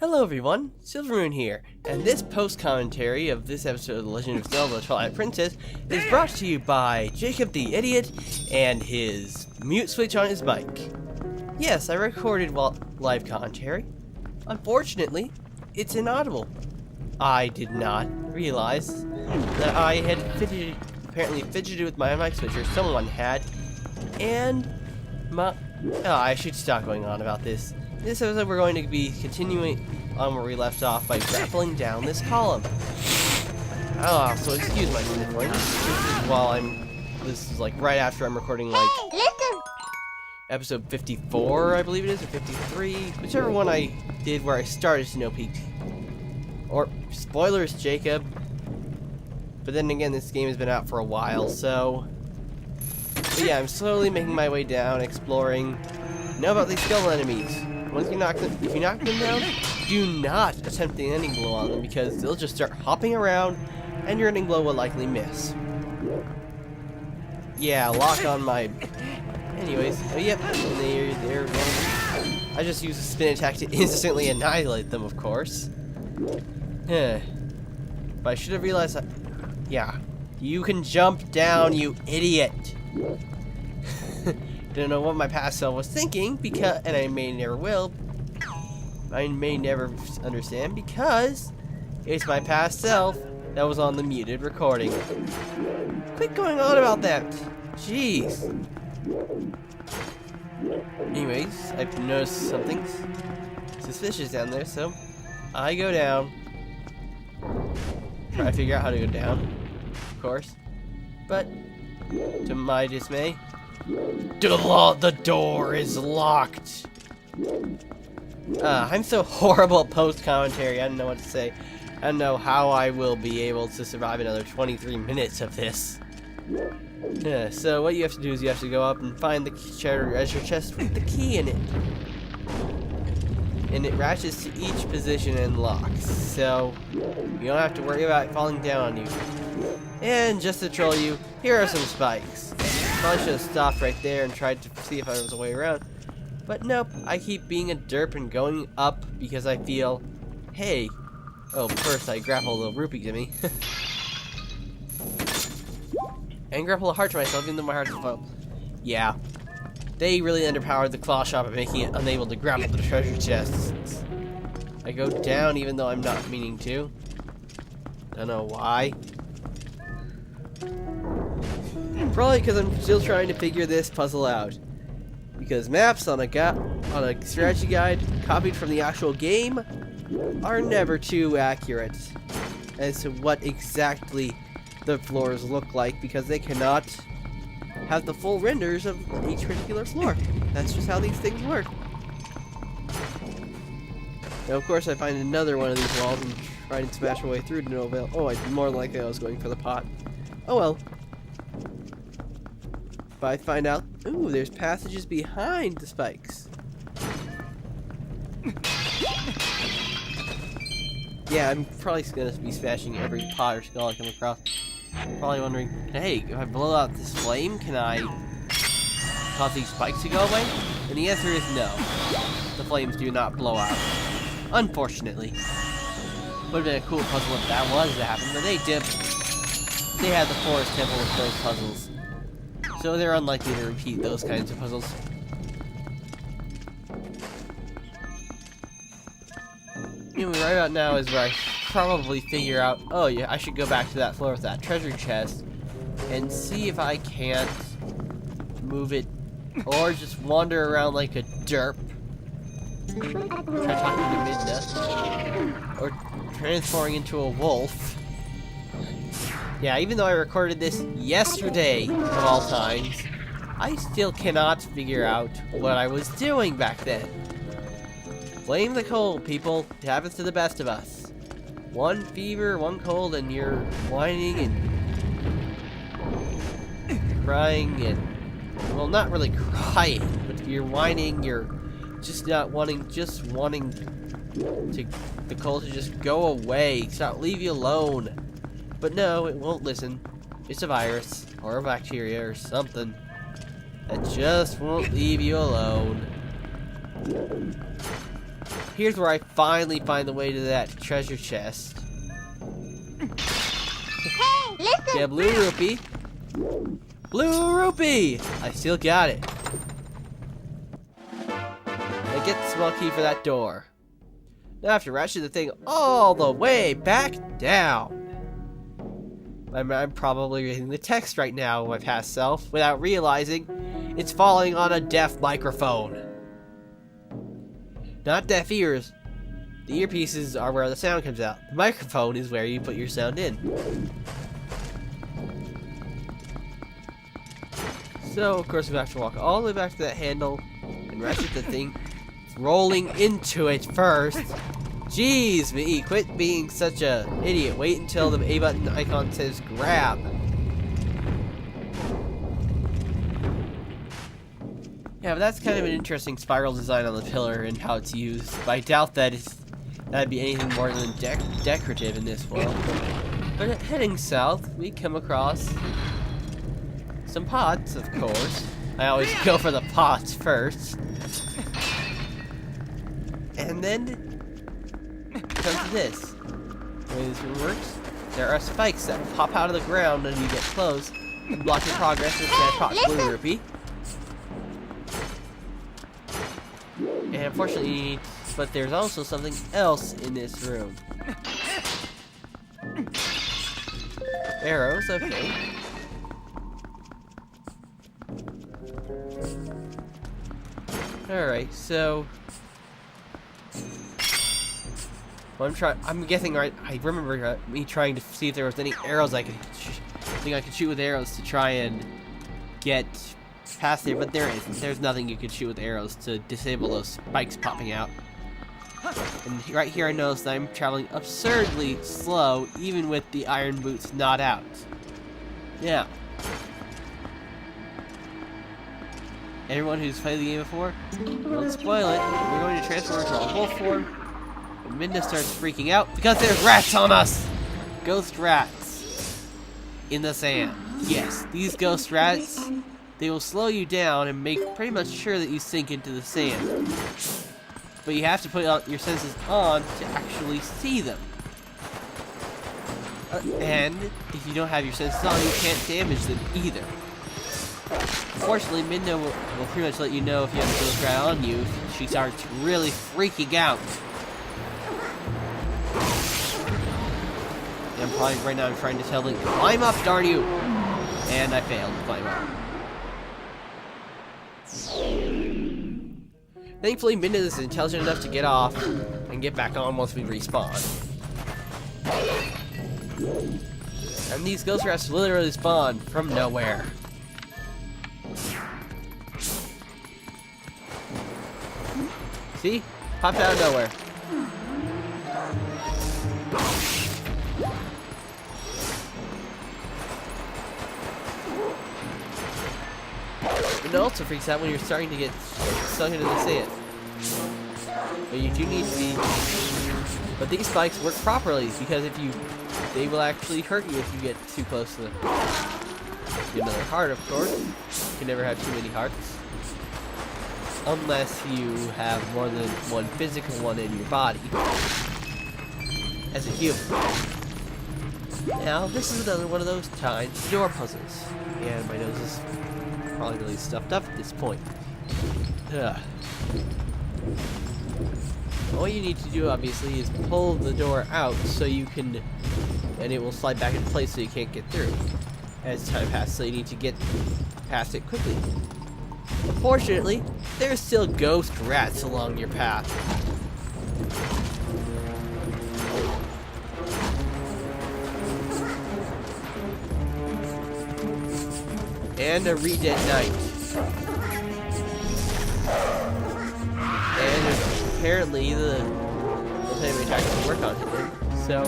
Hello everyone, Silvermoon here, and this post-commentary of this episode of The Legend of Zelda Twilight Princess is brought to you by Jacob the Idiot and his mute switch on his mic. Yes, I recorded live commentary. Unfortunately, it's inaudible. I did not realize that I had apparently fidgeted with my mic switch, or someone had, and I should stop going on about this. In this episode, we're going to be continuing on where we left off by grappling down this column. Oh, so excuse my sniffling. This is like right after I'm recording like episode 54, I believe it is, or 53, whichever one I did where I started Snow Peak. Or spoilers, Jacob. But then again, this game has been out for a while, so. But yeah, I'm slowly making my way down, exploring. Know about these skeleton enemies. If you knock them down, do not attempt the ending blow on them because they'll just start hopping around and your ending blow will likely miss. Yeah, lock on my... Anyways, oh yep, they're I just use a spin attack to instantly annihilate them, of course. But I should have realized that... Yeah, you can jump down, you idiot! Didn't know what my past self was thinking, and I may never will. I may never understand because it's my past self that was on the muted recording. Quit going on about that. Jeez. Anyways, I've noticed something suspicious down there, so I go down. Try to figure out how to go down, of course. But to my dismay, the door is locked. I'm so horrible at post-commentary, I don't know what to say. I don't know how I will be able to survive another 23 minutes of this. So what you have to do is you have to go up and find the treasure chest with the key in it. And it ratchets to each position and locks, so you don't have to worry about it falling down on you. And just to troll you, here are some spikes. Probably should have stopped right there and tried to see if there was a way around. But nope, I keep being a derp and going up because I feel, hey. Oh, first I grapple a little rupee to me. And grapple a heart to myself even though my heart's full. Yeah. They really underpowered the claw shop by making it unable to grapple the treasure chests. I go down even though I'm not meaning to. Don't know why. Probably because I'm still trying to figure this puzzle out. Because maps on a strategy guide copied from the actual game are never too accurate as to what exactly the floors look like because they cannot have the full renders of each particular floor. That's just how these things work. Now, of course, I find another one of these walls and try and smash my way through to no avail. Oh, more likely I was going for the pot. Oh well. But I find out, ooh, there's passages behind the spikes. Yeah, I'm probably going to be smashing every pot or skull I come across. Probably wondering, hey, if I blow out this flame, can I cause these spikes to go away? And the answer is no. The flames do not blow out. Unfortunately. Would have been a cool puzzle if that was to happen, but they did. They had the Forest Temple with those puzzles. So they're unlikely to repeat those kinds of puzzles. Anyway, right about now is where I probably figure out, oh yeah, I should go back to that floor with that treasure chest and see if I can't move it or just wander around like a derp. Try talking to Midna. Or transforming into a wolf. Yeah, even though I recorded this yesterday, of all times, I still cannot figure out what I was doing back then. Blame the cold, people. It happens to the best of us. One fever, one cold, and you're whining and crying and... Well, not really crying, but you're whining, you're just wanting the cold to just go away, stop, leave you alone. But no, it won't listen. It's a virus, or a bacteria, or something that just won't leave you alone. here's where I finally find the way to that treasure chest. Hey, listen! Get a blue rupee. Blue rupee! I still got it. I get the small key for that door. Now I have to ratchet the thing all the way back down. I'm probably reading the text right now of my past self without realizing it's falling on a deaf microphone. Not deaf ears. The earpieces are where the sound comes out. The microphone is where you put your sound in. So, of course, we have to walk all the way back to that handle and ratchet the thing, rolling into it first. Jeez, me, quit being such a idiot. Wait until the A button icon says grab. Yeah, but that's kind of an interesting spiral design on the pillar and how it's used. But I doubt that that'd be anything more than decorative in this world. But heading south, we come across some pots, of course. I always go for the pots first. And then comes to this. The way this one works, there are spikes that pop out of the ground when you get close and block your progress with that pot blue rupee. And unfortunately, you need, but there's also something else in this room. Arrows, okay. Alright, so I'm guessing, right? I remember me trying to see if there was any arrows I could shoot with arrows to try and get past there, but there isn't. There's nothing you can shoot with arrows to disable those spikes popping out. And right here I noticed that I'm traveling absurdly slow, even with the iron boots not out. Yeah. Everyone who's played the game before, don't spoil it. We're going to transform into a wolf form. And Minda starts freaking out because there's rats on us! Ghost rats. In the sand. Yes, these ghost rats, they will slow you down and make pretty much sure that you sink into the sand. But you have to put your senses on to actually see them. And if you don't have your senses on, you can't damage them either. Unfortunately, Minda will pretty much let you know if you have a ghost rat on you if she starts really freaking out. And probably right now I'm trying to tell them, climb up, darn you! And I failed to climb up. Thankfully, Minda is intelligent enough to get off and get back on once we respawn. And these ghost rats literally spawn from nowhere. See? Popped out of nowhere. And it also freaks out when you're starting to get sunk into the sand. But you do need to be... But these spikes work properly, because they will actually hurt you if you get too close to them. Get another heart, of course. You can never have too many hearts. Unless you have more than one physical one in your body. As a human. Now, this is another one of those timed door puzzles. And my nose is probably really stuffed up at this point. Ugh. All you need to do, obviously, is pull the door out so you can... And it will slide back into place so you can't get through. As time passes, so you need to get past it quickly. Unfortunately, there's still ghost rats along your path. And a re-dead knight. And apparently the enemy attack doesn't work on him. So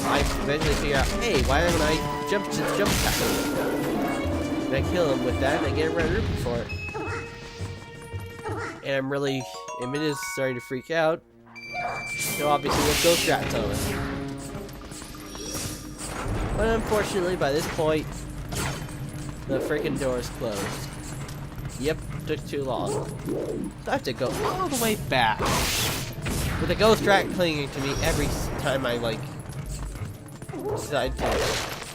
I eventually figure out, hey, why don't I jump attack him? And I kill him with that, and I get a red rupee for it. And I'm really, it is starting to freak out. So obviously with ghost rats on it. But unfortunately, by this point, the freaking door is closed. Yep, took too long. So I have to go all the way back. with a ghost rat clinging to me every time I, like, decide to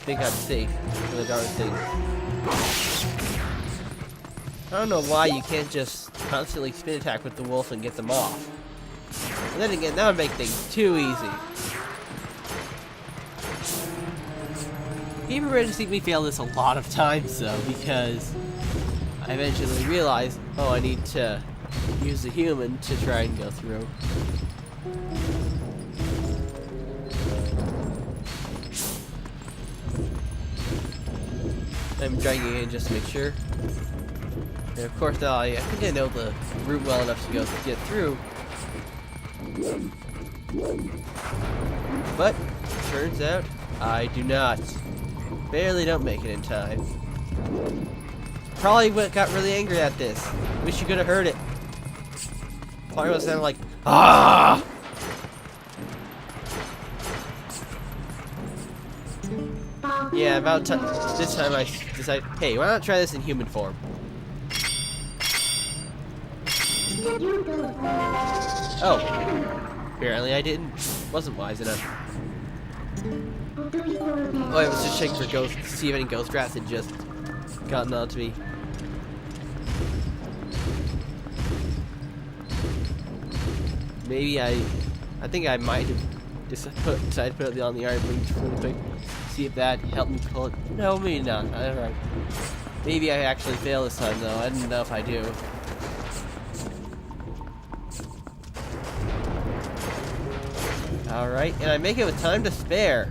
think I'm safe from the darn thing. I don't know why you can't just constantly spin attack with the wolf and get them off. And then again, that would make things too easy. People ready to see me fail this a lot of times though, because I eventually realized, oh, I need to use the human to try and go through. I'm trying again just to make sure. And of course now I think I know the route well enough to get through. But turns out I do not. Barely don't make it in time. Probably got really angry at this. Wish you could have heard it. Probably would sound like ah. Yeah, about this time I decided, hey, why not try this in human form? Oh, apparently I wasn't wise enough. Oh, I was just checking for ghosts to see if any ghost rats had just gotten onto me. Maybe I think I might have decided to put it on the iron blink really quick. See if that helped me pull it. No, maybe not. I don't know. Maybe I actually fail this time though. I don't know if I do. Alright, and I make it with time to spare.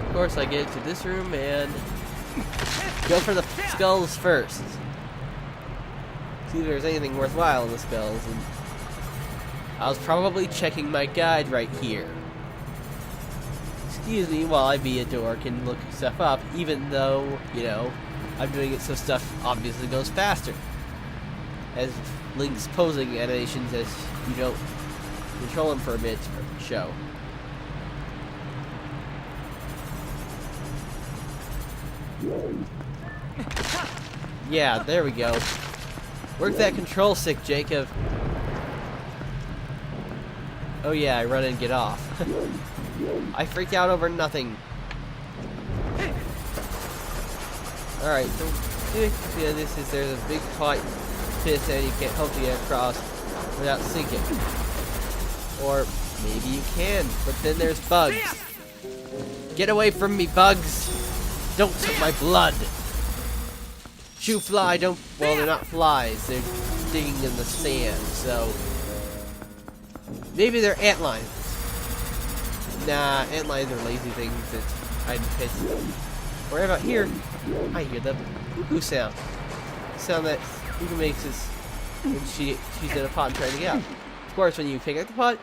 Of course, I get into this room and go for the skulls first. See if there's anything worthwhile in the skulls. And I was probably checking my guide right here. Excuse me while I be a dork and look stuff up, even though, you know, I'm doing it so stuff obviously goes faster. As Link's posing animations as you don't control him for a bit show. Yeah, there we go. Work that control stick, Jacob. Oh yeah, I run and get off. I freak out over nothing. Alright, so there's a big pot pit and you can't hope to get across without sinking. Or maybe you can, but then there's bugs. Get away from me, bugs! Don't suck my blood! Shoo fly, well, they're not flies, they're digging in the sand, so maybe they're antlions. Nah, antlions are lazy things that hide in pits. Or about here, I hear the cuckoo sound. Sound that cuckoo makes is when she's in a pot and trying to get out. Of course, when you pick up the pot,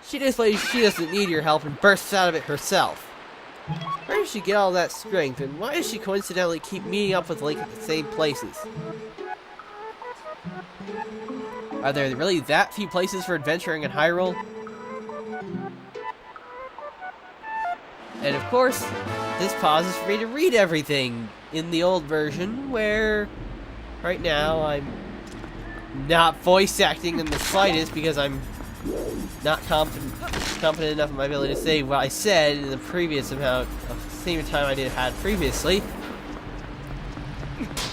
she displays she doesn't need your help and bursts out of it herself. Where does she get all that strength, and why does she coincidentally keep meeting up with Link at the same places? Are there really that few places for adventuring in Hyrule? And of course, this pauses for me to read everything in the old version, where right now I'm not voice acting in the slightest because I'm not confident enough in my ability to say what I said in the previous amount of the same time I had previously.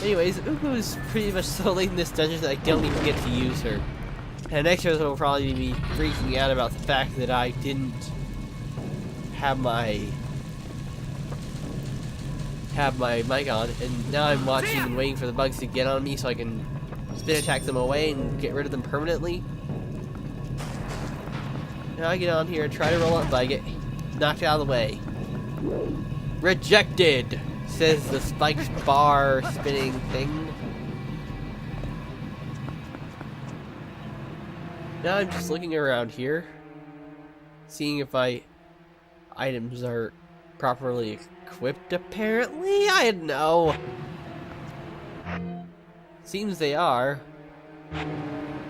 Anyways, Uku is pretty much so late in this dungeon that I don't even get to use her. And next episode will probably be me freaking out about the fact that I didn't have my mic on, and now I'm watching and waiting for the bugs to get on me so I can spin attack them away and get rid of them permanently. Now I get on here and try to roll up, but I get knocked out of the way. Rejected, says the spiked bar spinning thing. Now I'm just looking around here, seeing if my items are properly equipped, apparently? I don't know. Seems they are.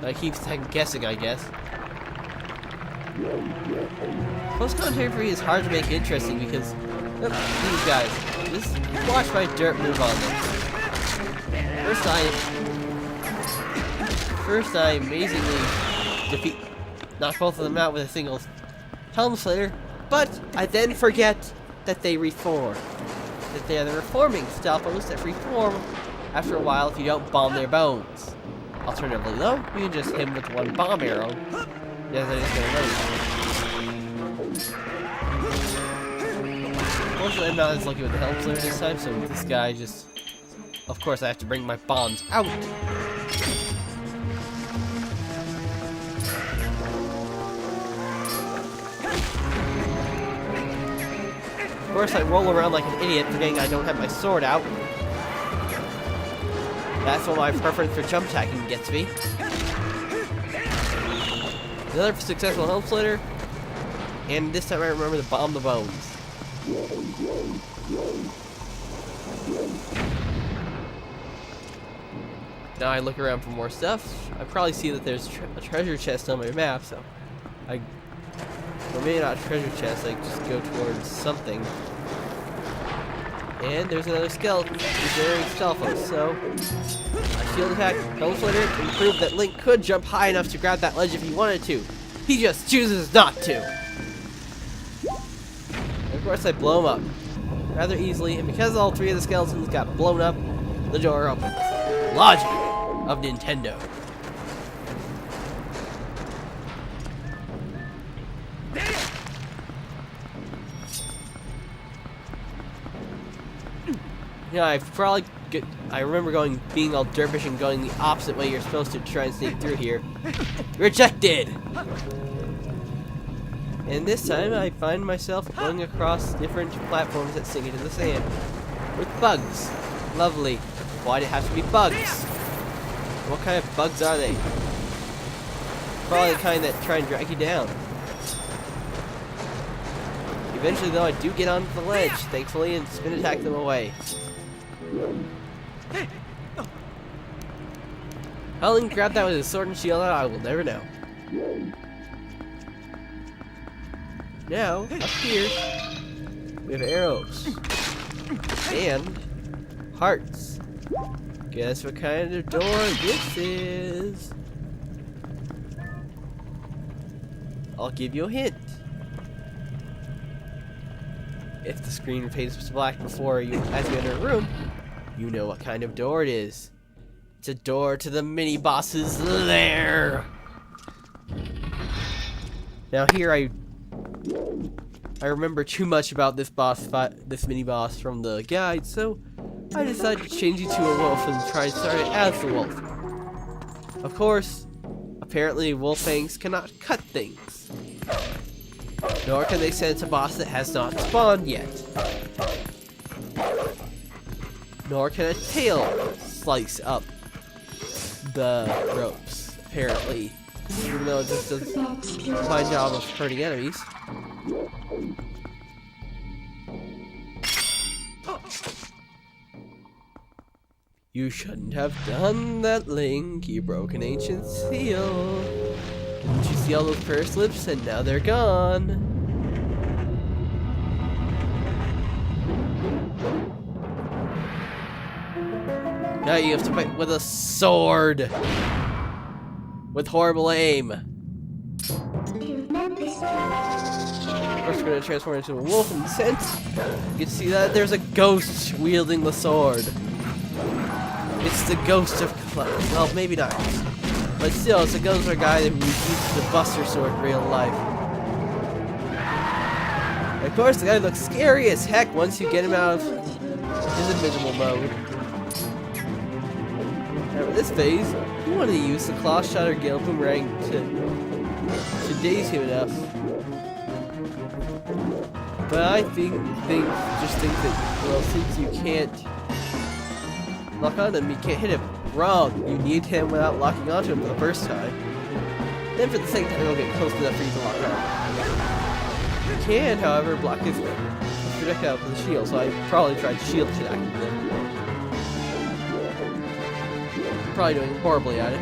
I keep second guessing, I guess. Post-commentary for me is hard to make interesting because, look, these guys, just watch my dirt move on them. I amazingly knock both of them out with a single Helm Slayer, but I then forget that they reform. That they are the reforming style posts that reform after a while if you don't bomb their bones. Alternatively, though, you can just hit him with one bomb arrow. Yeah, that is gonna load. Fortunately, I'm not as lucky with the Helm Slayer this time, so this guy just... Of course, I have to bring my bombs out. Of course, I roll around like an idiot, forgetting I don't have my sword out. That's what my preference for jump attacking gets me. Another successful Helm Slayer, and this time I remember to bomb the bones. Now I look around for more stuff. I probably see that there's a treasure chest on my map, so or maybe not a treasure chest, I just go towards something. And there's another skeleton. He's very stealthy, so I shield attack. Helm Slayer and prove that Link could jump high enough to grab that ledge if he wanted to. He just chooses not to. And of course I blow him up rather easily, and because all three of the skeletons got blown up, the door opens. Logic of Nintendo. Yeah, I remember being all derpish and going the opposite way you're supposed to try and sneak through here. Rejected! And this time I find myself going across different platforms that sink into the sand. With bugs. Lovely. Why'd it have to be bugs? What kind of bugs are they? Probably the kind that try and drag you down. Eventually though I do get onto the ledge, thankfully, and spin attack them away. How Link grabbed that with his sword and shield, I will never know. Now, up here, we have arrows. And hearts. Guess what kind of door this is? I'll give you a hint. If the screen fades black before you, as you enter a room, you know what kind of door it is. It's a door to the mini-boss's lair. Now here I remember too much about this mini-boss from the guide, so I decided to change it to a wolf and try and start it as the wolf. Of course, apparently wolf fangs cannot cut things. Nor can they sense a boss that has not spawned yet. Nor can a tail slice up the ropes, apparently. Even though it just does a fine job of hurting enemies. You shouldn't have done that, Link. You broke an ancient seal. Didn't you see all those prayer slips? And now they're gone. Now you have to fight with a sword. With horrible aim. Of course, we're going to transform into a wolf in sense. You can see that there's a ghost wielding the sword. It's the ghost of well, maybe not. But still, it's a ghost of a guy that used the Buster Sword in real life. And of course, the guy looks scary as heck once you get him out of his invisible mode. Now, with this phase, you want to use the Claw Shot or Gale Boomerang to daze him enough. But I think that, well, since you can't lock onto him, you can't hit him. Wrong. You need him without locking onto him for the first time. Then for the second time, he'll get close enough for you to lock on. You can, however, block his projectile with the shield, so I probably tried shield attacking him. Probably doing horribly at it.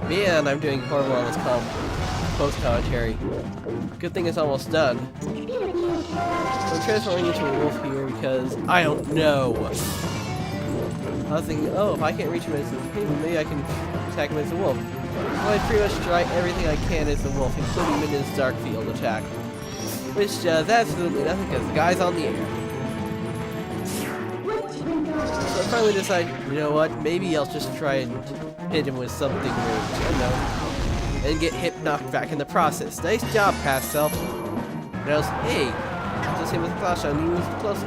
Man, I'm doing horrible on this comp. post-commentary. Good thing it's almost done. I'm transforming into a wolf here because I don't know. I was thinking, oh, if I can't reach him as a human, maybe I can attack him as a wolf. So I pretty much try everything I can as a wolf, including him in his dark field attack. Which does absolutely nothing because the guy's on the air. So I finally decided, you know what, maybe I'll just try and hit him with something ranged, I don't know, and get hip knocked back in the process. Nice job, past self. And I was, hey, I'll just hit him with a flash on you with closer.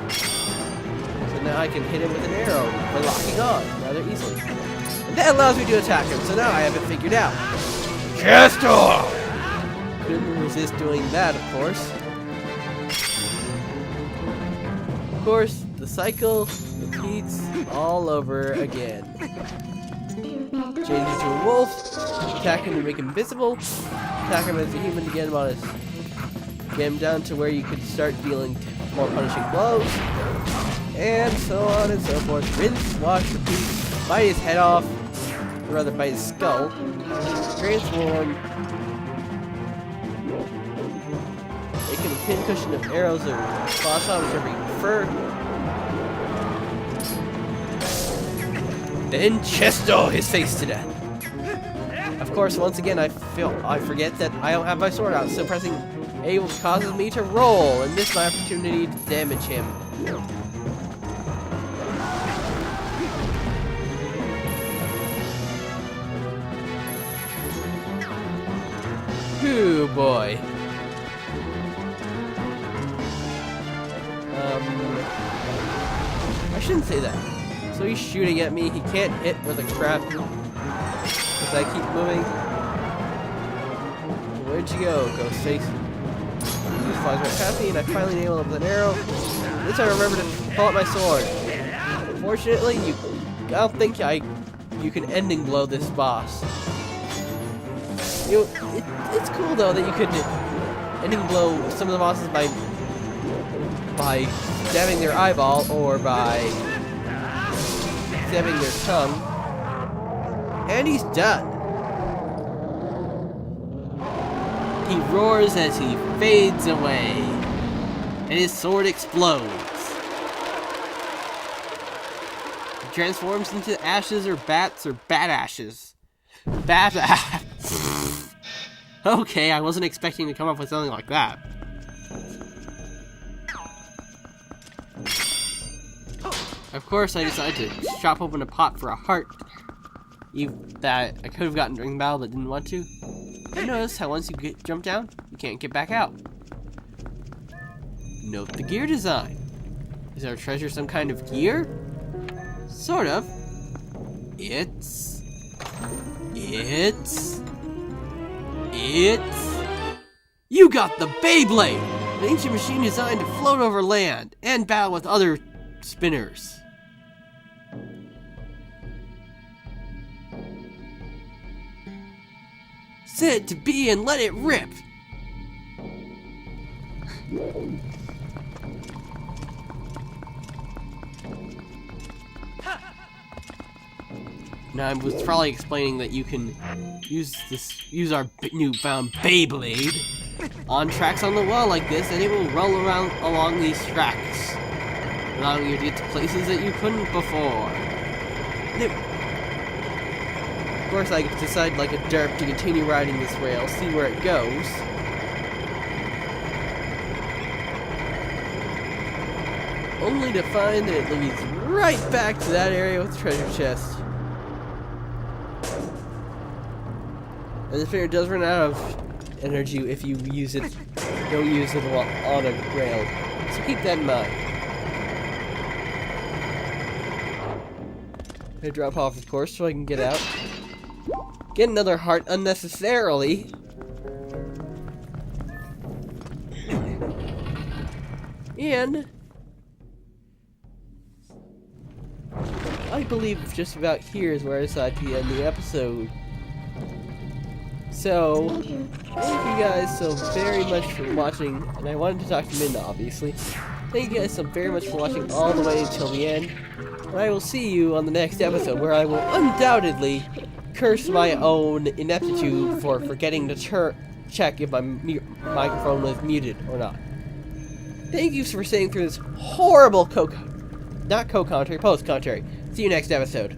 So now I can hit him with an arrow by locking on rather easily. And that allows me to attack him, so now I have it figured out. Chester! Couldn't resist doing that, of course. Of course, the cycle repeats all over again. Change into a wolf, attack him to make him invisible, attack him as a human again while get him down to where you could start dealing more punishing blows, and so on and so forth. Rinse, wash, repeat, bite his head off, or rather bite his skull, transform, make him a pincushion of arrows or flash on, whichever you prefer. Then Chesto his face to death. Of course, once again, I forget that I don't have my sword out, so pressing A causes me to roll and miss my opportunity to damage him. Ooh, boy. I shouldn't say that. So he's shooting at me. He can't hit with a crap. Because I keep moving. Where'd you go, Ghostface? He just flies right past me, and I finally nail him with an arrow. This time I remember to pull out my sword. Unfortunately, I don't think you can ending blow this boss. You know, it's cool though that you could ending blow some of the bosses by stabbing their eyeball or by stabbing their tongue. And he's done. He roars as he fades away, and his sword explodes. He transforms into ashes or bats or bat ashes. Bat Okay, I wasn't expecting to come up with something like that. Of course, I decided to chop open a pot for a heart that I could have gotten during the battle but didn't want to. You notice how once you jump down, you can't get back out. Note the gear design. Is our treasure some kind of gear? Sort of. It's... You got the Beyblade! An ancient machine designed to float over land and battle with other spinners. Set it to B and let it rip! Now I was probably explaining that you can use our newfound Beyblade on tracks on the wall like this, and it will roll around along these tracks, allowing you to get to places that you couldn't before. Of course, I decide like a derp to continue riding this rail, see where it goes. Only to find that it leads right back to that area with the treasure chest. And the figure does run out of energy if you don't use it while on a rail. So keep that in mind. I drop off, of course, so I can get out. Get another heart unnecessarily. And I believe just about here is where I decided to end the episode. So, thank you guys so very much for watching, and I wanted to talk to Minna, obviously. Thank you guys so very much for watching all the way until the end, and I will see you on the next episode, where I will undoubtedly curse my own ineptitude for forgetting to check if my microphone was muted or not. Thank you for sitting through this horrible post-commentary. See you next episode.